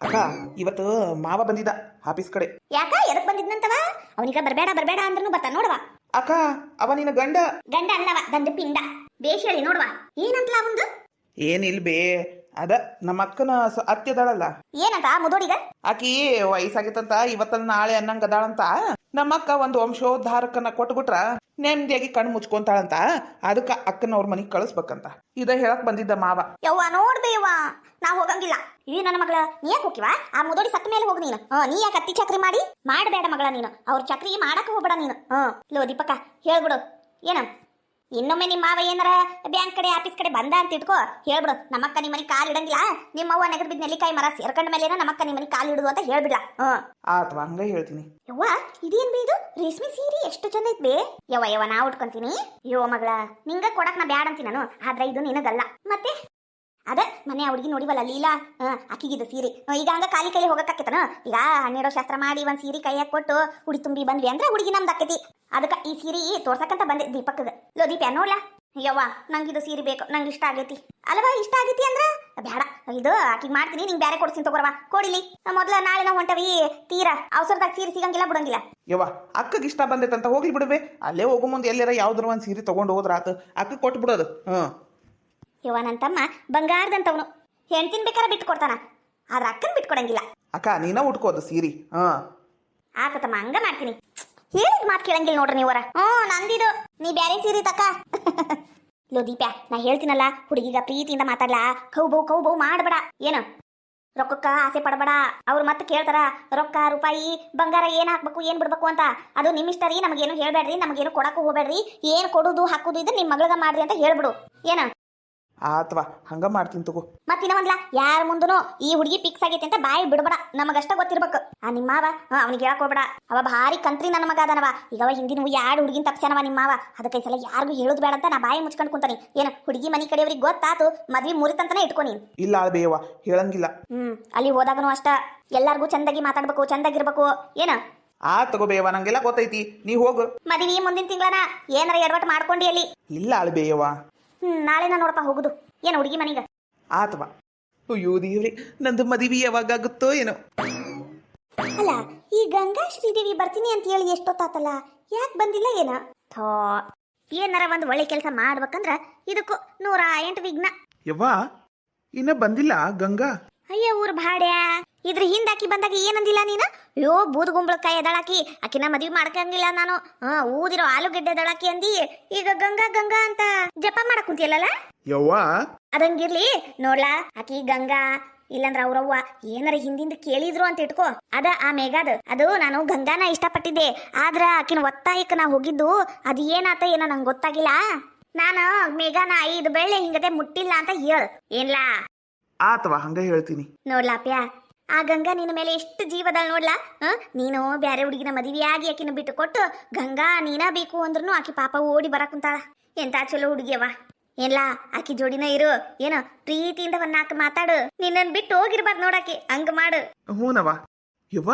ಅಕ್ಕ ಇವತ್ತು ಮಾವ ಬಂದಿದ್ದ ಆಫೀಸ್ ಕಡೆ. ಯಾಕ ಎದಕ್ ಬಂದಿದ್ನಂತವ? ಅವನಿಗ ಬರ್ಬೇಡ ಬರ್ಬೇಡ ಅಂದ್ರೂ ಬರ್ತಾನ ನೋಡವ. ಅಕ್ಕ ಅವ ನಿನ್ನ ಗಂಡ ಅಲ್ಲವ, ದಂಡ ಪಿಂಡ. ಬೇಷ್ ಹೇಳಿ ನೋಡುವ, ಏನಂತಲ ಅವಂದು? ಏನಿಲ್ ಬೇ, ಅದ ನಮ್ಮ ಅಕ್ಕನ ಅತ್ತೆದಾಳಲ್ಲ, ಏನಂತ ಮುದೋಡಿಗ? ಆಕಿ ವಯಸ್ಸಾಗಿತ್ತಂತ ಇವತ್ತಲ್ಲ ನಾಳೆ ಅನ್ನಂಗ ಅದಾಳಂತ. ನಮ್ಮ ಅಕ್ಕ ಒಂದು ವಂಶೋದ್ಧಾರಕನ ಕೊಟ್ಬಿಟ್ರ ನೆಮ್ಮದಿಯಾಗಿ ಕಣ್ಣು ಮುಚ್ಕೊಂತಾಳಂತ. ಅದಕ್ಕ ಅಕ್ಕನವ್ರ ಮನಿಗ್ ಕಳಿಸ್ಬೇಕಂತ ಇದ ಹೇಳಕ್ ಬಂದಿದ್ದ ಮಾವ. ಯವ್ವ ನೋಡ್ಬೇವ, ನಾ ಹೋಗಂಗಿಲ್ಲ. ಈ ನನ್ನ ಮಗಳ ನೀ ಯಾಕೆ ಹೋಗಿವ? ಆ ಮುದೋಡಿ ಸತ್ತ ಮೇಲೆ ಹೋಗ್ ನೀನು. ನೀ ಯಾಕೆ ಅತ್ತಿ ಚಕ್ರಿ ಮಾಡಿ ಮಾಡಬೇಡ ಮಗಳ ನೀನು. ಅವ್ರ ಚಕ್ರಿ ಮಾಡಕ್ ಹೋಗ್ಬೇಡ ನೀನು. ಲೋ ದೀಪಕ್ಕ ಹೇಳ್ಬಿಡು, ಏನ ಇನ್ನೊಮ್ಮೆ ನಿಮ್ಮ ಮಾವ ಏನಾರ ಬ್ಯಾಂಕ್ ಕಡೆ ಆಫೀಸ್ ಕಡೆ ಬಂದ ಅಂತ ಇಟ್ಕೋ, ಹೇಳ್ಬಿಡು ನಮ್ಮಕ್ಕ ನಿಮ್ಮ ಮನೆ ಕಾಲ್ ಇಡಂಗಿಲ್ಲ. ನಿಮ್ಮವ್ವ ನೆಗದ್ ಬಿದ್ದ ನೆಲ್ಲಿಕಾಯಿ ಮರ ಸೇರ್ಕೊಂಡ ಮೇಲೆ ನಮ್ಮಕ್ಕ ನಿಮ್ಮ ಮನೆ ಕಾಲ್ ಇಡುದು ಅಂತ ಹೇಳ್ಬಿಡ್ಲ. ಆತ್ವಾ ಹಂಗ ಹೇಳ್ತೀನಿ. ಯವ್ವ ಇದೇನ್ ಬೇ ಇದು? ರೇಷ್ಮೆ ಸೀರೆ ಎಷ್ಟು ಚಂದ ಐತ್ ಬೇ. ಯವ್ವ ನಾ ಉಟ್ಕೊಂತೀನಿ. ಮಗಳ ನಿಂಗ ಕೊಡಕ್ ನಾ ಬ್ಯಾಡ ಅಂತೀನಿ ನಾನು, ಆದ್ರ ಇದು ನಿನಗಲ್ಲ. ಮತ್ತೆ ಅದ ಮನೆ ಹುಡುಗಿ ನೋಡಿವಲ್ಲ ಲೀಲಾ, ಅಕ್ಕಿಗಿದ ಸೀರೆ ಈಗ ಹಂಗ ಖಾಲಿ ಕೈ ಹೋಗಕ್ಕಾಕೇತನ? ಈಗ 12 ಶಾಸ್ತ್ರ ಮಾಡಿ ಒಂದ್ ಸೀರೆ ಕೈಯಾಗ ಕೊಟ್ಟು ಹುಡಿ ತುಂಬಿ ಬಂದ್ವಿ ಅಂದ್ರೆ ಹುಡುಗಿ ನಮ್ದು ಆಕೈತಿ. ಅದಕ್ಕ ಈ ಸೀರೆ ತೋರ್ಸಕಂತ ಬಂದೆ ದೀಪಕ್ಗ. ಲೋ ದೀಪ ನೋಡ್ಲಾ? ಯವ್ವ ನಂಗಿದು ಸೀರೆ ಬೇಕು, ನಂಗೆ ಇಷ್ಟ ಆಗೈತಿ. ಅಲ್ವಾ ಇಷ್ಟ ಆಗೈತಿ ಅಂದ್ರ ಬೇಡ, ಇದು ಆಕಿಗೆ ಮಾಡ್ತೀನಿ, ನಿಂಗೆ ಬ್ಯಾರೆ ಕೊಡ್ತೀನಿ ತಗೋರವಾ. ಕೊಡಿಲಿ ಮೊದ್ಲ ನಾಳೆ ನಾವು ಹೊಂಟವಿ ತೀರಾ ಅವಸರದಾಗ ಸೀರೆ ಸಿಗಂಗಿಲ್ಲ ಬಿಡಂಗಿಲ್ಲ. ಯವ್ವ ಅಕ್ಕಗೆ ಇಷ್ಟ ಬಂದೈತಂತ ಹೋಗ್ಲಿ ಬಿಡ್ಬೇ. ಅಲ್ಲೇ ಹೋಗೋ ಮುಂದೆ ಎಲ್ಲಾರ ಯಾವ್ದಾರ ಒಂದ್ ಸೀರೆ ತಗೊಂಡು ಹೋದ್ರಾತು, ಅಕ್ಕ ಕೊಟ್ಟು ಬಿಡೋದು. ಯವ್ವ ನನ್ನ ತಮ್ಮ ಬಂಗಾರದಂತವನು, ಹೆಣ್ತಿನ ಬೇಕಾರೆ ಬಿಟ್ಟು ಕೊಡ್ತಾನ, ಆದ್ರ ಅಕ್ಕನ್ ಬಿಟ್ಟು ಕೊಡಂಗಿಲ್ಲ. ಅಕ್ಕ ನೀನ ಉಟ್ಕೋದು ಸೀರೆ. ಆಕತಮ್ಮ ಹಂಗ ಮಾಡ್ತೀನಿ. ಹೇಳಿದ ಮಾತು ಕೇಳಂಗಿಲ್ಲ ನೋಡ್ರಿ ನೀವರ. ನಂದಿದು ನೀ ಬ್ಯಾರೆ ಸೀರೆ ತಕ. ಲೋ ದೀಪ ನಾ ಹೇಳ್ತೀನಲ್ಲ, ಹುಡುಗಿಗ ಪ್ರೀತಿಯಿಂದ ಮಾತಾಡ್ಲಾ, ಕೌ ಬೌ ಮಾಡಬೇಡ. ಏನು ರೊಕ್ಕಕ್ಕ ಆಸೆ ಪಡಬೇಡ. ಅವ್ರು ಮತ್ತೆ ಕೇಳ್ತಾರ ರೊಕ್ಕ ರೂಪಾಯಿ ಬಂಗಾರ ಏನ್ ಹಾಕ್ಬೇಕು ಏನ್ ಬಿಡ್ಬೇಕು ಅಂತ. ಅದು ನಿಮ್ಮಿಷ್ಟ ರೀ, ನಮಗೇನು ಹೇಳ್ಬೇಡ್ರಿ, ನಮಗೇನು ಕೊಡಕ್ಕೂ ಹೋಗ್ಬೇಡ್ರಿ. ಏನ್ ಕೊಡುದು ಹಾಕುದು ಇದ್ರೆ ನಿಮ್ ಮಗಳಗ ಮಾಡ್ರಿ ಅಂತ ಹೇಳ್ಬಿಡು. ಏನ ಆತ್ವಾ ಹಂಗ ಮಾಡ್ತೀನಿ ತಗೋ. ಮತ್ತಿನ ಒಂದ್ಲ ಯಾರ ಮುಂದನು ಈ ಹುಡುಗಿ ಫಿಕ್ಸ್ ಆಗೈತೆ ಅಂತ ಬಾಯಿ ಬಿಡ್ಬೇಡ, ನಮಗಷ್ಟ ಗೊತ್ತಿರ್ಬೇಕು. ಆ ನಿಮ್ಮವ ಅವನಿಗೆ ಹೇಳಕ್ ಹೋಗ್ಬೇಡ, ಅವ ಭಾರಿ ಕಂತ್ರಿ ನನ್ನ ಮಗ ಅದನವ. ಈಗ ಅವ ಹಿಂದಿನ 2 ಹುಡುಗಿನ ತಪ್ಸ್ಯಾನವ ನಿಮ್ಮವ. ಅದಕ್ಕೆ ಸಲ ಯಾರಿಗೂ ಹೇಳುದು ಬೇಡ ಅಂತ ನಾ ಬಾಯಿ ಮುಚ್ಕೊಂಡು ಕುಂತಾನಿ. ಏನು ಹುಡುಗಿ ಮನಿ ಕಡೆಯವ್ರಿಗೆ ಗೊತ್ತಾತು, ಮದ್ವಿ ಮುರಿತಂತಾನೆ ಇಟ್ಕೊನಿ. ಇಲ್ಲ ಬೇಯವ್ವ ಹೇಳಂಗಿಲ್ಲ. ಅಲ್ಲಿ ಹೋದಾಗನು ಅಷ್ಟ ಎಲ್ಲಾರ್ಗೂ ಚಂದಾಗಿ ಮಾತಾಡ್ಬೇಕು, ಚಂದಾಗಿರ್ಬೇಕು. ಏನ ತಗೋ ಬೇಯವ್ವ, ನಂಗೆಲ್ಲ ಗೊತ್ತೈತಿ, ನೀ ಹೋಗು. ಮದ್ವಿ ಮುಂದಿನ ತಿಂಗಳನ ಏನಾರ ಎಡವಟ್ ಮಾಡ್ಕೊಂಡಿ ಅಲ್ಲಿ. ಇಲ್ಲ ಬೇಯವ್ವ, ನಾಳೆ ನಾ ನೋಡಪ್ಪ ಹೋಗುದು. ಏನು ಹುಡುಗಿ ಮನಿಗ ಆತ್ವಾ. ಅಯ್ಯೋ ದೇವ್ರಿ, ನಂದು ಮದುವೆ ಯಾವಾಗ ಆಗುತ್ತೋ ಏನೋ. ಅಲ್ಲ ಈ ಗಂಗಾ ಶ್ರೀದೇವಿ ಬರ್ತೀನಿ ಅಂತ ಹೇಳಿ ಎಷ್ಟೊತ್ತಾತಲ್ಲ, ಯಾಕೆ ಬಂದಿಲ್ಲ ಏನ? ಥೋ ಏನಾರ ಒಂದು ಒಳ್ಳೆ ಕೆಲಸ ಮಾಡ್ಬೇಕಂದ್ರ ಇದಕ್ಕೂ 108 ವಿಘ್ನ. ಯವ್ವ ಇನ್ನ ಬಂದಿಲ್ಲ ಗಂಗಾ? ಅಯ್ಯ ಊರ್ ಭಾಡ್ಯಾ, ಇದ್ರ ಹಿಂದಾಕಿ ಬಂದಾಗ ಏನಂದಿಲ್ಲ ನೀನು? ಅಯ್ಯೋ ಬೂದ್ಗುಂಬಳಕಾಯಿ ಎದಳಾಕಿ, ಆಕಿನ ಮದ್ವಿ ಮಾಡ್ಕಂಗಿಲ್ಲ ನಾನು, ಊದಿರೋ ಆಲೂಗೆಡ್ಡೆ ಎದಳಾಕಿ ಅಂದಿ. ಈಗ ಗಂಗಾ ಗಂಗಾ ಅಂತ ಜಪ ಮಾಡಕ್ ಕುಂತಿಯಲ್ಲ ಯವ್ವ. ಅದಂಗಿರ್ಲಿ ನೋಡ್ಲಾ, ಆಕಿ ಗಂಗಾ ಇಲ್ಲಂದ್ರ ಅವ್ರವ್ವ ಏನಾರ ಹಿಂದಿಂದ ಕೇಳಿದ್ರು ಅಂತ ಇಟ್ಕೋ. ಅದ ಆ ಮೇಘಾದ ಅದು ನಾನು ಗಂಗಾನ ಇಷ್ಟಪಟ್ಟಿದ್ದೆ, ಆದ್ರ ಆಕಿನ ಒತ್ತಾಯಕ್ಕೆ ನಾ ಹೋಗಿದ್ದು ಅದು ಏನಾತ ಏನೋ ನಂಗೆ ಗೊತ್ತಾಗಿಲ್ಲ. ನಾನು ಮೇಘಾನ 5 ಬೆಳ್ಳೆ ಹಿಂಗದೆ ಮುಟ್ಟಿಲ್ಲ ಅಂತ ಹೇಳು ಏನ್ಲಾ? ಆತವಾ ಹಂಗ ಹೇಳ್ತೀನಿ. ನೋಡ್ಲಾಪ್ಯ, ಆ ಗಂಗಾ ನಿನ್ನ ಮೇಲೆ ಎಷ್ಟು ಜೀವದಾಳ ನೋಡ್ಲಾ. ನೀನು ಬ್ಯಾರೆ ಹುಡುಗಿನ ಮದುವೆಯಾಗಿ ಆಕಿನ ಬಿಟ್ಟು ಕೊಟ್ಟು ಗಂಗಾ ನೀನ ಬೇಕು ಅಂದ್ರೂ ಆಕಿ ಪಾಪ ಓಡಿ ಬರಕ್ ಕುಂತಾಳ. ಎಂತ ಚಲೋ ಹುಡುಗಿಯವ. ಏನ್ಲಾ ಆಕಿ ಜೋಡಿನ ಇರು, ಏನೋ ಪ್ರೀತಿಯಿಂದ 4 ಮಾತಾಡು. ನಿನ್ನನ್ ಬಿಟ್ಟು ಹೋಗಿರ್ಬಾರ್ದು ನೋಡಾಕಿ, ಹಂಗ ಮಾಡು. ಹೂನವ ಯವ್ವ,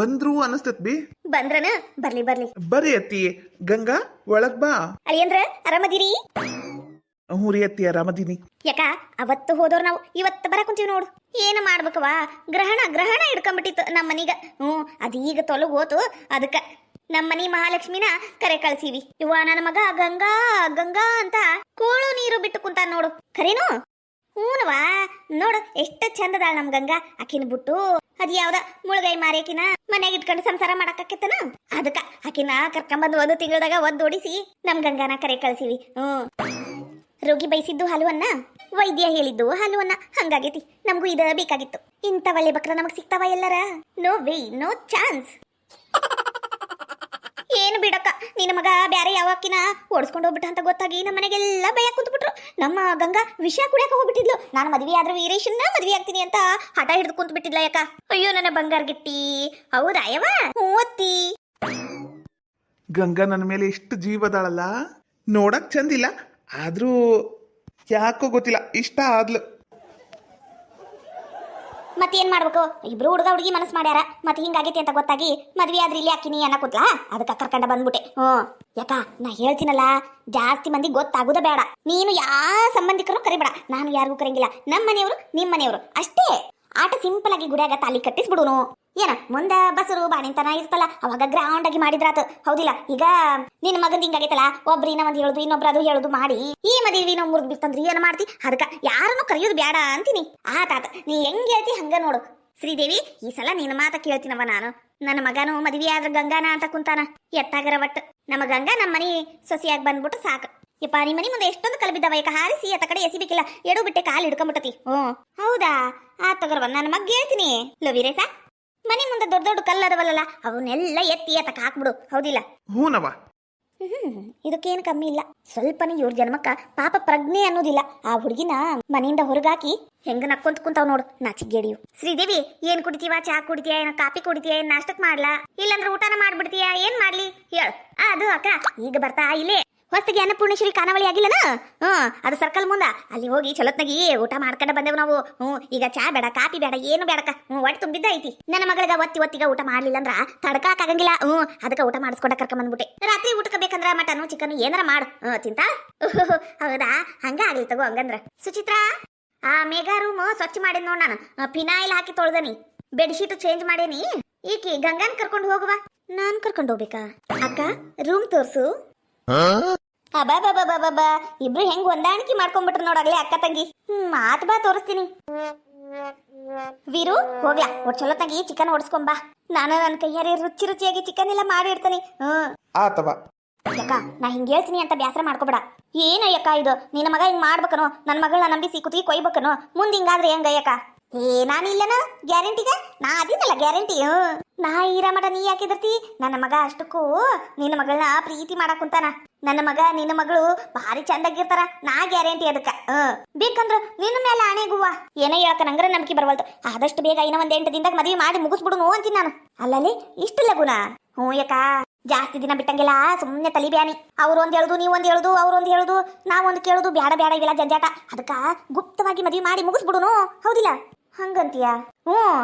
ಬಂದ್ರು ಅನಸ್ತತ್ ಬಿ. ಬಂದ್ರನ ಬರ್ಲಿ ಬರ್ರಿ ಅತ್ತಿ, ಗಂಗಾ ಒಳಗ್ ಬಾ. ಅಳಿಯಂದ್ರ ಆರಾಮದಿರಿ? ಹ್ಞೂ ರೀ ಅತ್ತಿ ಆರಾಮದೀನಿ. ಯಾಕ ಅವತ್ತು ಹೋದವ್ರು ನಾವು ಇವತ್ತು ಬರ ಕುಂತೀವಿ ನೋಡು. ಏನು ಮಾಡ್ಬೇಕವಾ, ಗ್ರಹಣ ಹಿಡ್ಕೊಂಡ್ಬಿಟ್ಟಿತ್ತು ನಮ್ಮ ಮನೀಗ. ಅದೀಗ ತೊಲಗ್ ಹೋತು. ಅದಕ್ಕ ನಮ್ಮನಿ ಮಹಾಲಕ್ಷ್ಮಿನ ಕರೆ ಕಳ್ಸೀವಿ. ಇವ ನನ್ನ ಮಗ ಗಂಗಾ ಗಂಗಾ ಅಂತ ಕೋಳು ನೀರು ಬಿಟ್ಟು ಕುಂತ ನೋಡು. ಕರೇನು? ಹೂನವಾ ನೋಡು ಎಷ್ಟು ಚಂದದಾಳ ನಮ್ ಗಂಗಾ. ಆಕಿನ ಬಿಟ್ಟು ಅದ್ ಯಾವ್ದ ಮುಳುಗೈ ಮಾರಿಯಾಕಿನ ಮನ್ಯಾಗ ಇಟ್ಕೊಂಡು ಸಂಸಾರ ಮಾಡಾಕತ್ತನ. ಅದಕ್ಕ ಆಕಿನ ಕರ್ಕೊಂಬಂದು 1 ತಿಂಗಳದಾಗ ಒದ್ದೋಡಿಸಿ ನಮ್ ಗಂಗಾನ ಕರೆ ಕಳ್ಸೀವಿ. ರೋಗಿ ಬಯಸಿದ್ದು ಹಾಲುವನ್ನ, ವೈದ್ಯ ಹೇಳಿದ್ದು ಹಾಲುವನ್ನ. ಹಂಗಾಗೈತಿ, ನಮಗೂ ಇದ ಬೇಕಾಗಿತ್ತು. ಇಂಥ ಒಳ್ಳೆ ಬಕ್ರ ನಮಗ್ ಸಿಗ್ತಾವ ಎಲ್ಲರ? No way, no chance. ಏನು ಬಿಡಕ್ಕ, ನಿನ್ನ ಮಗ ಬ್ಯಾರೆ ಯಾವಕ್ಕಿನ ಓಡಿಸ್ಕೊಂಡು ಹೋಗ್ಬಿಟ್ಟ ಅಂತ ಗೊತ್ತಾಗಿ ನಮ್ಮ ಮನೆಗೆಲ್ಲ ಭಯ ಕುಂತ್ಬಿಟ್ರು. ನಮ್ಮ ಗಂಗಾ ವಿಷ ಕುಡಿಯಕ ಹೋಗ್ಬಿಟ್ಟಿದ್ಲು. ನಾನು ಮದ್ವೆ ಆದ್ರೆ ವೀರೇಶನ್ನ ಮದ್ವೆ ಆಗ್ತೀನಿ ಅಂತ ಹಠ ಹಿಡಿದು ಕುಂತ್ ಬಿಟ್ಟಿದ್ಲ. ಯಾಕ? ಅಯ್ಯೋ ನನ್ನ ಬಂಗಾರ ಗಿಟ್ಟಿ. ಹೌದಾ ಯವ? ಮೂವತ್ತಿ ಗಂಗಾ ನನ್ನ ಮೇಲೆ ಎಷ್ಟು ಜೀವದಾಳಲ್ಲ, ನೋಡಕ್ ಚಂದಿಲ್ಲ, ಆದ್ರೂ ಯಾಕೋ ಗೊತ್ತಿಲ್ಲ ಇಷ್ಟ ಆದ್ಲು. ಮತ್ತೇನ್ ಮಾಡ್ಬೇಕು? ಇಬ್ರು ಹುಡುಗಿ ಮನಸ್ಸು ಮಾಡ್ಯಾರ. ಮತ್ತೆ ಹಿಂಗಾಗೈತಿ ಅಂತ ಗೊತ್ತಾಗಿ ಮದ್ವೆ ಆದ್ರೆ ಇಲ್ಲಿ ಹಾಕಿನಿ ಅನ್ನ ಕೂತ್ಲಾ, ಅದಕ್ಕ ಕರ್ಕೊಂಡ ಬಂದ್ಬಿಟ್ಟೆ. ಯಾಕ ನಾ ಹೇಳ್ತೀನಲ್ಲ, ಜಾಸ್ತಿ ಮಂದಿ ಗೊತ್ತಾಗುದ ಬೇಡ. ನೀನು ಯಾ ಸಂಬಂಧಿಕರು ಕರಿಬೇಡ, ನಾನು ಯಾರಿಗೂ ಕರಂಗಿಲ್ಲ. ನಮ್ಮ ಮನೆಯವರು ನಿಮ್ಮ ಮನೆಯವರು ಅಷ್ಟೇ. ಆಟ ಸಿಂಪಲ್ ಆಗಿ ಗುಡಿಯಾಗ ತಾಲಿ ಕಟ್ಟಿಸ್ಬಿಡುನು. ಏನ ಮುಂದ ಬಸರು ಬಾಣಿಂತನ ಇರ್ತಲ್ಲ ಅವಾಗ ಗ್ರೌಂಡ್ ಆಗಿ ಮಾಡಿದ್ರಾತು. ಹೌದಿಲ್ಲ? ಈಗ ನಿನ್ನ ಮಗಂದ ಹಿಂಗಾಗೈತಲ್ಲ, ಒಬ್ರಿನ ಒಂದ್ ಹೇಳುದು ಇನ್ನೊಬ್ರ ಅದು ಹೇಳುದು ಮಾಡಿ ಈ ಮದುವಿನ ಮುರಿದ್ ಬಿತ್ತಂದ್ರಿ ಏನ್ ಮಾಡ್ತಿ? ಅದಕ್ಕ ಯಾರನ್ನು ಕರೆಯೋದು ಬೇಡ ಅಂತೀನಿ. ಆತಾತ, ನೀ ಹೆಂಗ್ ಹೇಳ್ತಿ ಹಂಗ ನೋಡು. ಶ್ರೀದೇವಿ, ಈ ಸಲ ನಿನ್ನ ಮಾತ ಕೇಳ್ತೀನವ ನಾನು. ನನ್ನ ಮಗನು ಮದ್ವಿ ಆದ್ರ ಗಂಗಾನ ಅಂತ ಕುಂತಾನ. ಎತ್ತಾಗರ ಒಟ್ಟು ನಮ್ಮ ಗಂಗಾ ನಮ್ಮ ಮನಿ ಸೊಸಿಯಾಗಿ ಬಂದ್ಬಿಟ್ಟು ಸಾಕು. ಯಪ್ಪ, ನಿಮ್ಮ ಮನಿ ಮುಂದೆ ಎಷ್ಟೊಂದು ಕಲ್ಬಿದ್ದಾವ, ಯಾಕ ಹಾರಿಸಿ ಅತ್ತ ಕಡೆ ಎಸಿಬೇಕಿಲ್ಲ, ಎಡು ಬಿಟ್ಟೆ ಕಾಲು ಹಿಡ್ಕೊಂಬಿಟ್ಟತಿ. ಹೌದಾ? ಆ ತಗೋರ್ವ, ನನ್ನ ಮಗ್ ಹೇಳ್ತೀನಿ. ಲೋ ವೀರೇಶ, ಮನಿ ಮುಂದೆ ದೊಡ್ಡ ದೊಡ್ಡ ಕಲ್ಲು ಅದಾವಲ್ಲ ಅವನ್ನೆಲ್ಲ ಎತ್ತಿ ಎತ್ತಕ್ಕೆ ಹಾಕ್ಬಿಡು. ಹೌದಿಲ್ಲ? ಹೂನವ. ಇದಕ್ಕೇನು ಕಮ್ಮಿ ಇಲ್ಲ. ಸ್ವಲ್ಪನೇ ಇವ್ರ ಜನ್ಮಕ್ಕ ಪಾಪ ಪ್ರಜ್ಞೆ ಅನ್ನೋದಿಲ್ಲ. ಆ ಹುಡುಗಿನ ಮನೆಯಿಂದ ಹೊರಗಾಕಿ ಹೆಂಗ ನಕ್ಕೊಂತ ಕುಂತಾವ್ ನೋಡು, ನಾಚಿಗೇಡಿಯು. ಶ್ರೀದೇವಿ, ಏನ್ ಕುಡಿತೀವ? ಚಾ ಕುಡಿತೀಯ? ಏನೋ ಕಾಫಿ ಕುಡಿತೀಯ? ಏನ್ ನಾಷ್ಟಕ್ ಮಾಡ್ಲಾ? ಇಲ್ಲಾಂದ್ರೆ ಊಟನ ಮಾಡ್ಬಿಡ್ತೀಯ? ಏನ್ ಮಾಡ್ಲಿ ಹೇಳು? ಅದು ಅಕ್ಕ ಈಗ ಬರ್ತಾ ಇಲ್ಲೇ ಹೊಸ್ತಿಗೆ ಅನ್ನಪೂರ್ಣೇಶ್ವರಿ ಖಾನಾವಳಿ ಆಗಿಲ್ಲನ? ಅದು ಸರ್ಕಲ್ ಮುಂದ ಅಲ್ಲಿ ಹೋಗಿ ಚಲೋತ್ನಾಗಿ ಊಟ ಮಾಡ್ಕೊಂಡ ಬಂದೇವು ನಾವು. ಈಗ ಚಾ ಬೇಡ, ಕಾಫಿ ಬೇಡ, ಏನು ಬೇಡಕ್ಕ. ಒಟ್ಟು ತುಂಬಿದ್ದ ಐತಿ. ನನ್ನ ಮಗಳಿಗೆ ಒತ್ತಿಗ ಊಟ ಮಾಡ್ಲಿಲ್ಲ ಅಂದ್ರ ತಡ್ಕಾಕಾಗಂಗಿಲ್ಲ. ಅದಕ್ಕೆ ಊಟ ಮಾಡಿಸ್ಕೊಂಡ ಕರ್ಕೊಂಡ್ ಬಂದ್ಬಿಟ್ಟೆ. ರಾತ್ರಿ ಊಟಕ್ಕೆ ಬೇಕಂದ್ರ ಮಟನು ಚಿಕನ್ ಏನಾರ ಮಾಡು ತಿಂತಾ. ಹೌದಾ? ಹಂಗ ಆಗ್ಲಿ ತಗೋ. ಹಂಗಂದ್ರ ಸುಚಿತ್ರಾ, ಆ ಮೇಘಾ ರೂಮ್ ಸ್ವಚ್ಛ ಮಾಡೇನಿ ನೋಡ್ ನಾನು. ಪಿನಾಯಿಲ್ ಹಾಕಿ ತೊಳ್ದನಿ, ಬೆಡ್ಶೀಟ್ ಚೇಂಜ್ ಮಾಡೇನಿ. ಈಕಿ ಗಂಗಾನ್ ಕರ್ಕೊಂಡು ಹೋಗುವ. ನಾನ್ ಕರ್ಕೊಂಡು ಹೋಗ್ಬೇಕಾ? ಅಕ್ಕ, ರೂಮ್ ತೋರ್ಸು. ಅಬಾ, ಇಬ್ರು ಹೆಂಗ್ ಹೊಂದಾಣಿಕೆ ಮಾಡ್ಕೊಂಡ್ಬಿಟ್ರು ನೋಡಾಗ್ಲೇ ಅಕ್ಕ ತಂಗಿ. ಮಾತ್ ಬಾ, ತೋರಿಸ್ತೀನಿ. ವೀರು, ಹೋಗ್ಲಾ ಒಟ್ ಚಲೋತ್ತಾಗಿ ಚಿಕನ್ ಓಡಿಸ್ಕೊಂಬಾ. ನಾನು ನನ್ನ ಕೈಯಾರೆ ರುಚಿಯಾಗಿ ಚಿಕನ್ ಎಲ್ಲ ಮಾಡಿ ಇಡ್ತೀನಿ. ಆತವ. ಯಕ್ಕ, ನಾ ಹಿಂಗ್ ಹೇಳ್ತೀನಿ ಅಂತ ಬ್ಯಾಸರ ಮಾಡ್ಕೋಬೇಡ. ಏನ ಯಕ್ಕ ಇದು? ನಿನ್ನ ಮಗ ಹಿಂಗ್ ಮಾಡ್ಬೇಕನೋ? ನನ್ನ ಮಗಳನ್ನ ನಂಬಿಸಿ ಕುತಿ ಕೊಯ್ಬೇಕನೋ? ಮುಂದ್ ಹಿಂಗಾದ್ರೆ ಹೆಂಗ ಯಕ್ಕ? ನಾನು ಇಲ್ಲನ ಗ್ಯಾರಂಟಿಗ? ನಾ ಅದಿನಲ್ಲ ಗ್ಯಾರಂಟಿ. ನಾ ಇರ ಮಟ ನೀ ಯಾಕಿದರ್ತಿ? ನನ್ನ ಮಗ ಅಷ್ಟಕ್ಕೂ ನಿನ್ನ ಮಗಳನ್ನ ಪ್ರೀತಿ ಮಾಡಕ್ ಕುಂತಾನ. ನನ್ನ ಮಗ ನಿನ್ನ ಮಗಳು ಭಾರಿ ಚಂದಾಗಿರ್ತಾರ, ನಾ ಗ್ಯಾರಂಟಿ ಅದಕ್ಕ. ಬೇಕಂದ್ರ ನಿನ್ನ ಮೇಲೆ ಆಣೆಗುವ. ಏನ ಹೇಳಕ ನಂಗ್ರ ನಂಬಿಕೆ ಬರವಲ್ತು. ಆದಷ್ಟು ಬೇಗ ಇನ್ನ ಒಂದ್ 8 ದಿನದಾಗ ಮದುವೆ ಮಾಡಿ ಮುಗಿಸ್ಬಿಡುನು ಅಂತೀನಿ ನಾನು. ಅಲ್ಲಲ್ಲಿ ಇಷ್ಟು ಲಗುನ? ಯಕ್ಕ, ಜಾಸ್ತಿ ದಿನ ಬಿಟ್ಟಂಗಿಲ್ಲ. ಸುಮ್ಮನೆ ತಲಿ ಬ್ಯಾನಿ. ಅವ್ರೊಂದ್ ಹೇಳುದು, ನೀವೊಂದ್ ಹೇಳುದು, ಅವ್ರೊಂದ್ ಹೇಳುದು, ನಾವೊಂದ್ ಕೇಳುದು. ಬ್ಯಾಡ ಇವೆಲ್ಲ ಜಂಜಾಟ. ಅದಕ್ಕ ಗುಪ್ತವಾಗಿ ಮದುವೆ ಮಾಡಿ ಮುಗಿಸ್ಬಿಡುನು. ಹೌದಿಲ್ಲ? ಹಂಗಂತೀಯ?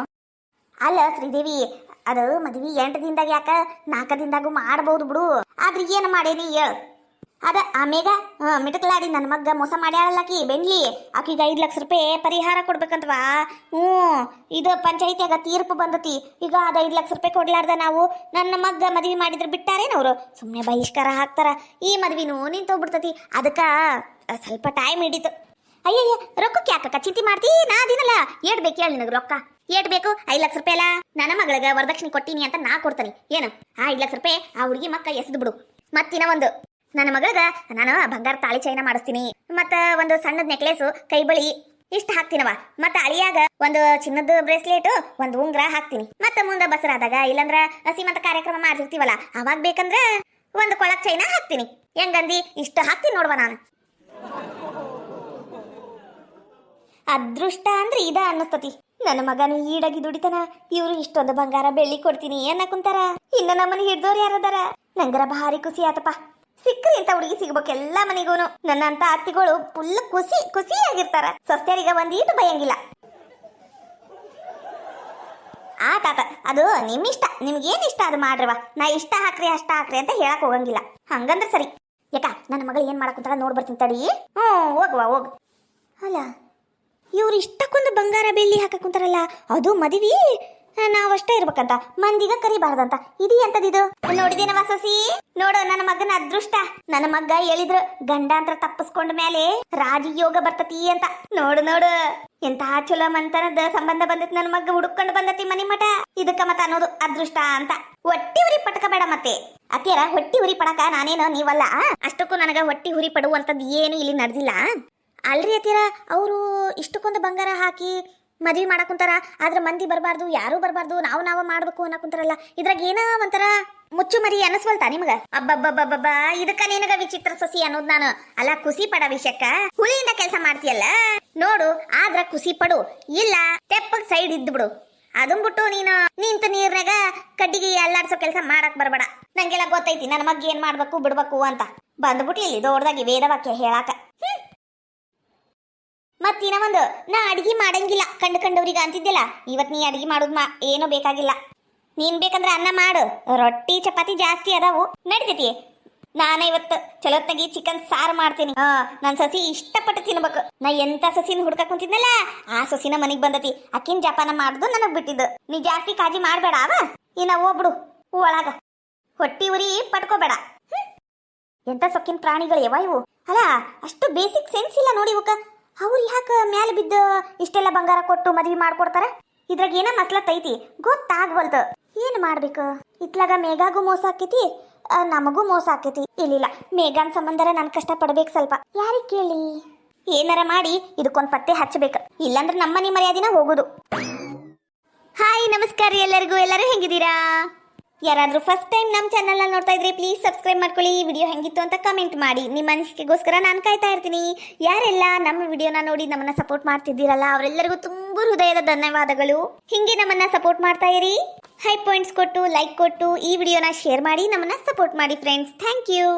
ಅಲ್ಲ ಶ್ರೀದೇವಿ, ಅದು ಮದ್ವಿ 8 ದಿನದಾಗ ಯಾಕ 4 ದಿನದಾಗೂ ಮಾಡಬಹುದು ಬಿಡು. ಆದ್ರೆ ಏನು ಮಾಡೇನಿ ಹೇಳು? ಅದ ಆಮೇಗ ಮಿಟಕಲಾಡಿ ನನ್ನ ಮಗ್ಗ ಮೋಸ ಮಾಡ್ಯಾಳಲ್ಲಾಕಿ ಬೆನ್ಲಿ, ಆಕಿಗೆ 5 ಲಕ್ಷ ರೂಪಾಯಿ ಪರಿಹಾರ ಕೊಡ್ಬೇಕಂತವಾ. ಇದು ಪಂಚಾಯಿತಿಯಾಗ ತೀರ್ಪು ಬಂದತಿ. ಈಗ ಅದ 5 ಲಕ್ಷ ರೂಪಾಯಿ ಕೊಡ್ಲಾರ್ದ ನಾವು ನನ್ನ ಮಗ್ಗ ಮದ್ವಿ ಮಾಡಿದ್ರೆ ಬಿಟ್ಟಾರೇನವ್ರು? ಸುಮ್ಮನೆ ಬಹಿಷ್ಕಾರ ಹಾಕ್ತಾರ. ಈ ಮದ್ವಿನೂ ನಿಂತೋಗ್ಬಿಡ್ತತಿ. ಅದಕ್ಕ ಸ್ವಲ್ಪ ಟೈಮ್ ಹಿಡಿತು. ಅಯ್ಯಯ್ಯ, ರೊಕ್ಕಕ್ಕೆ ಯಾಕಕ್ಕ ಚಿಂತೆ ಮಾಡ್ತಿ? ನಾ ಅದಿನಲ್ಲ. ಏಟ್ ಬೇಕು ಹೇಳಿ ನಿನಗೆ ರೊಕ್ಕ? ಏಟ್ ಬೇಕು? 5 ಲಕ್ಷ ರೂಪಾಯಿ ಅಲ್ಲ. ನನ್ನ ಮಗಳಿಗೆ ವರದಕ್ಷಿಣೆ ಕೊಟ್ಟಿನಿ ಅಂತ ನಾ ಕೊಡ್ತಾನೆ. ಏನು ಆ 5 ಲಕ್ಷ ರೂಪಾಯಿ ಆ ಹುಡುಗಿ ಮಕ್ಕ ಎಸೆದು ಬಿಡು. ಮತ್ತಿನ ಒಂದು ನನ್ನ ಮಗಳಿಗೆ ನಾನು ಬಂಗಾರ ತಾಳಿ ಚೈನ ಮಾಡಿಸ್ತೀನಿ, ಮತ್ತ ಒಂದು ಸಣ್ಣದ ನೆಕ್ಲೇಸ್, ಕೈ ಬಳಿ ಇಷ್ಟ ಹಾಕ್ತೀನವ. ಮತ್ತ ಅಳಿಯಾಗ ಒಂದು ಚಿನ್ನದ ಬ್ರೇಸ್ಲೆಟ್, ಒಂದು ಉಂಗ್ರ ಹಾಕ್ತೀನಿ. ಮತ್ತ ಮುಂದೆ ಬಸರಾದಾಗ ಇಲ್ಲಂದ್ರ ಸೀಮಂತ ಕಾರ್ಯಕ್ರಮ ಮಾಡಿರ್ತೀವಲ್ಲ ಅವಾಗ ಬೇಕಂದ್ರ ಒಂದು ಕೊಳಕ್ ಚೈನ ಹಾಕ್ತೀನಿ. ಹೆಂಗಂದಿ? ಇಷ್ಟ ಹಾಕ್ತೀನಿ ನೋಡುವ ನಾನು. ಅದೃಷ್ಟ ಅಂದ್ರೆ ಇದ ಅನ್ನಿಸ್ತತಿ. ನನ್ನ ಮಗನು ಈಡಾಗಿ ದುಡಿತಾನ, ಇವ್ರು ಇಷ್ಟೊಂದು ಬಂಗಾರ ಬೆಳ್ಳಿ ಕೊಡ್ತೀನಿ ಏನ ಕುಂತಾರ. ಇನ್ನ ನಮ್ಮನೆ ಹಿಡ್ದೋರು ಯಾರದಾರ? ನಂಗರ ಭಾರಿ ಖುಷಿ ಆತಪ್ಪ. ಸಿಕ್ಕ್ರಿ ಅಂತ ಹುಡುಗಿ ಸಿಗ್ಬೇಕು ಎಲ್ಲ ಮನೆಗೂನು. ನನ್ನಂತ ಅತ್ತಿಗಳು ಫುಲ್ ಖುಷಿಯಾಗಿರ್ತಾರ. ಸೊಸ್ತ್ಯಾರಿಗೆ ಒಂದೀಟು ಭಯಂಗಿಲ್ಲ. ಆತಾತ, ಅದು ನಿಮ್ಮಿಷ್ಟ. ನಿಮ್ಗೇನ್ ಇಷ್ಟ ಅದು ಮಾಡ್ರವ. ನಾ ಇಷ್ಟ ಹಾಕ್ರಿ ಅಷ್ಟ ಹಾಕ್ರಿ ಅಂತ ಹೇಳಕ್ ಹೋಗಂಗಿಲ್ಲ. ಹಂಗಂದ್ರ ಸರಿ. ಯಾಕ ನನ್ನ ಮಗಳು ಏನ್ ಮಾಡಕ್ಕಂತಾಳ ನೋಡ್ಬರ್ತೀನಿ ತಡಿ. ಹೋಗ್. ಅಲ್ಲ, ಇವ್ರು ಇಷ್ಟಕ್ಕೊಂದು ಬಂಗಾರ ಬೆಳ್ಳಿ ಹಾಕಕ್ ಕುಂತಾರಲ್ಲ, ಅದು ಮದುವೆ ನಾವಷ್ಟೇ ಇರ್ಬೇಕಂತ, ಮಂದಿಗ ಕರಿಬಾರ್ದಂತ. ಇದು ಎಂತದಿದು? ನೋಡಿದೇನವ ಸೊಸಿ? ನೋಡು ನನ್ನ ಮಗನ ಅದೃಷ್ಟ. ನನ್ನ ಮಗ್ಗ ಹೇಳಿದ್ರು ಗಂಡಾಂತರ ತಪ್ಪಿಸ್ಕೊಂಡ ಮೇಲೆ ರಾಜಯೋಗ ಬರ್ತತಿ ಅಂತ. ನೋಡು ಎಂತಹ ಚಲೋ ಮಂತನದ ಸಂಬಂಧ ಬಂದತಿ. ನನ್ನ ಮಗ್ಗ ಹುಡುಕೊಂಡು ಬಂದತಿ ಮನಿ ಮಠ. ಇದಕ್ಕ ಮತ ಅನ್ನೋದು ಅದೃಷ್ಟ ಅಂತ. ಹೊಟ್ಟಿ ಉರಿ ಪಟಕ ಬೇಡ ಮತ್ತೆ. ಅತ್ತಿಯರ ಹೊಟ್ಟಿ ಉರಿ ಪಡಕ ನಾನೇನೋ ನೀವಲ್ಲ. ಅಷ್ಟಕ್ಕೂ ನನಗ ಹೊಟ್ಟಿ ಉರಿ ಪಡುವಂತದ್ದು ಏನು ಇಲ್ಲಿ ನಡೆದಿಲ್ಲ. ಅಲ್ರಿ ಅತ್ತಿಯರ, ಅವರು ಇಷ್ಟಕ್ಕೊಂದು ಬಂಗಾರ ಹಾಕಿ ಮದ್ವಿ ಮಾಡಕ್ ಕುಂತಾರ. ಆದ್ರ ಮಂದಿ ಬರಬಾರ್ದು, ಯಾರು ಬರಬಾರ್ದು, ನಾವು ಮಾಡ್ಬೇಕು ಅನ್ನಕ್ ಕುಂತಾರಲ್ಲ. ಇದ್ರಾಗ ಏನ ಒಂಥರ ಮುಚ್ಚು ಮರಿ ಅನಸ್ವಲ್ತಾ ನಿಮಗ? ಅಬ್ಬಬ್ಬಬ್ಬಬ್ಬ, ಇದಕ್ಕ ನಿನಗ ವಿಚಿತ್ರ ಸೊಸಿ ಅನ್ನೋದು ನಾನು. ಅಲ್ಲ, ಖುಷಿ ಪಡ ವಿಷಯಕ್ಕ ಹುಳಿಯಿಂದ ಕೆಲಸ ಮಾಡ್ತೀಯಲ್ಲ ನೋಡು. ಆದ್ರ ಖುಷಿ ಪಡು, ಇಲ್ಲ ತೆಪ್ಪಗ್ ಸೈಡ್ ಇದ್ದು ಬಿಡು. ಅದನ್ ಬಿಟ್ಟು ನೀನು ನಿಂತ ನೀರ್ನಾಗ ಕಡ್ಡಿಗೆ ಅಲ್ಲಾಡ್ಸೋ ಕೆಲಸ ಮಾಡಕ್ ಬರಬೇಡ. ನಂಗೆಲ್ಲ ಗೊತ್ತೈತಿ ನನ್ನ ಮಗ್ ಏನ್ ಮಾಡ್ಬೇಕು ಬಿಡ್ಬೇಕು ಅಂತ. ಬಂದ್ಬಿಟ್ಟು ಇಲ್ಲಿ ದೊಡ್ಡದಾಗಿ ವೇದವಾಕ್ಯ ಹೇಳಾಕ. ಮತ್ತಿನ ಒಂದು, ನಾ ಅಡಿಗೆ ಮಾಡಂಗಿಲ್ಲ ಕಂಡವ್ರಿಗೆ ಅಂತಿದ್ದಿಲ್ಲ. ಇವತ್ ನೀ ಅಡಿಗೆ ಮಾಡೋದ್ ಏನೋ ಬೇಕಾಗಿಲ್ಲ. ನೀನ್ ಬೇಕಂದ್ರೆ ಅನ್ನ ಮಾಡು, ರೊಟ್ಟಿ ಚಪಾತಿ ಜಾಸ್ತಿ ಅದಾವು ನಡಿತೈತಿ. ನಾನ ಇವತ್ತು ಚಲೋತ್ನಾಗಿ ಚಿಕನ್ ಸಾರು ಮಾಡ್ತೀನಿ. ನನ್ ಸಸಿ ಇಷ್ಟಪಟ್ಟು ತಿನ್ಬೇಕು. ನಾ ಎಂತ ಸಸಿನ ಹುಡ್ಕಕ್ ಕುಂತಿದ್ನಲ್ಲ ಆ ಸಸಿನ ಮನಿಗ್ ಬಂದತಿ. ಅಕ್ಕಿನ ಜಪಾನ ಮಾಡುದು ನನಗ್ ಬಿಟ್ಟಿದ್ದು. ನೀ ಜಾಸ್ತಿ ಕಾಳಜಿ ಮಾಡ್ಬೇಡ. ಇನ್ನ ಹೋಗ್ಬಿಡು ಒಳಗ. ಹೊಟ್ಟಿ ಉರಿ ಪಟ್ಕೋಬೇಡ. ಎಂತ ಸೊಕ್ಕಿನ ಪ್ರಾಣಿಗಳು ಯಾವ ಇವು. ಅಲ್ಲ ಅಷ್ಟು ಬೇಸಿಕ್ ಸೆನ್ಸ್ ಇಲ್ಲ ನೋಡಿ ಇವಕ್ಕ. ಅವ್ರು ಯಾಕ ಮ್ಯಾಲ ಬಿದ್ದು ಇಷ್ಟೆಲ್ಲ ಬಂಗಾರ ಕೊಟ್ಟು ಮದ್ವಿ ಮಾಡ್ಕೊಡ್ತಾರ? ಇದ್ರಾಗ ಏನ ಮಸ್ಲತ್ ಐತಿ ಗೊತ್ತಾಗ್ವಲ್ತು. ಏನ್ ಮಾಡ್ಬೇಕು? ಇತ್ಲಾಗ ಮೇಘಾಗೂ ಮೋಸ ಆಕೈತಿ, ನಮಗೂ ಮೋಸ ಆಕೈತಿ. ಇಲ್ಲಿಲ್ಲ, ಮೇಘಾನ್ ಸಂಬಂಧರ ನನ್ ಕಷ್ಟ ಪಡ್ಬೇಕು ಸ್ವಲ್ಪ. ಯಾರಿಗ್ ಕೇಳಿ? ಏನಾರ ಮಾಡಿ ಇದಕ್ಕೊಂದ್ ಪತ್ತೆ ಹಚ್ಚಬೇಕು, ಇಲ್ಲಾಂದ್ರೆ ನಮ್ಮನೆ ಮರ್ಯಾದಿನ ಹೋಗುದು. ಹಾಯ್ ನಮಸ್ಕಾರ ಎಲ್ಲರಿಗೂ. ಎಲ್ಲರೂ ಹೆಂಗಿದ್ದೀರಾ? ಯಾರಾದ್ರೂ ಫಸ್ಟ್ ಟೈಮ್ ನಮ್ಮ ಚಾನಲ್ನ ನೋಡ್ತಾ ಇದ್ರೆ ಪ್ಲೀಸ್ ಸಬ್ಸ್ಕ್ರೈಬ್ ಮಾಡ್ಕೊಳ್ಳಿ. ವಿಡಿಯೋ ಹೆಂಗಿತ್ತು ಅಂತ ಕಮೆಂಟ್ ಮಾಡಿ. ನಿಮ್ಮ ಅನಿಸಿಕೆಗೋಸ್ಕರ ನಾನು ಕಾಯ್ತಾ ಇರ್ತೀನಿ. ಯಾರೆಲ್ಲ ನಮ್ಮ ವಿಡಿಯೋನ ನೋಡಿ ನಮ್ಮನ್ನ ಸಪೋರ್ಟ್ ಮಾಡ್ತಿದ್ದೀರಲ್ಲ ಅವರೆಲ್ಲರಿಗೂ ತುಂಬ ಹೃದಯದ ಧನ್ಯವಾದಗಳು. ಹಿಂಗೆ ನಮ್ಮನ್ನ ಸಪೋರ್ಟ್ ಮಾಡ್ತಾ ಇರಿ. ಹೈ ಪಾಯಿಂಟ್ಸ್ ಕೊಟ್ಟು ಲೈಕ್ ಕೊಟ್ಟು ಈ ವಿಡಿಯೋನ ಶೇರ್ ಮಾಡಿ ನಮ್ಮನ್ನ ಸಪೋರ್ಟ್ ಮಾಡಿ ಫ್ರೆಂಡ್ಸ್. Thank you.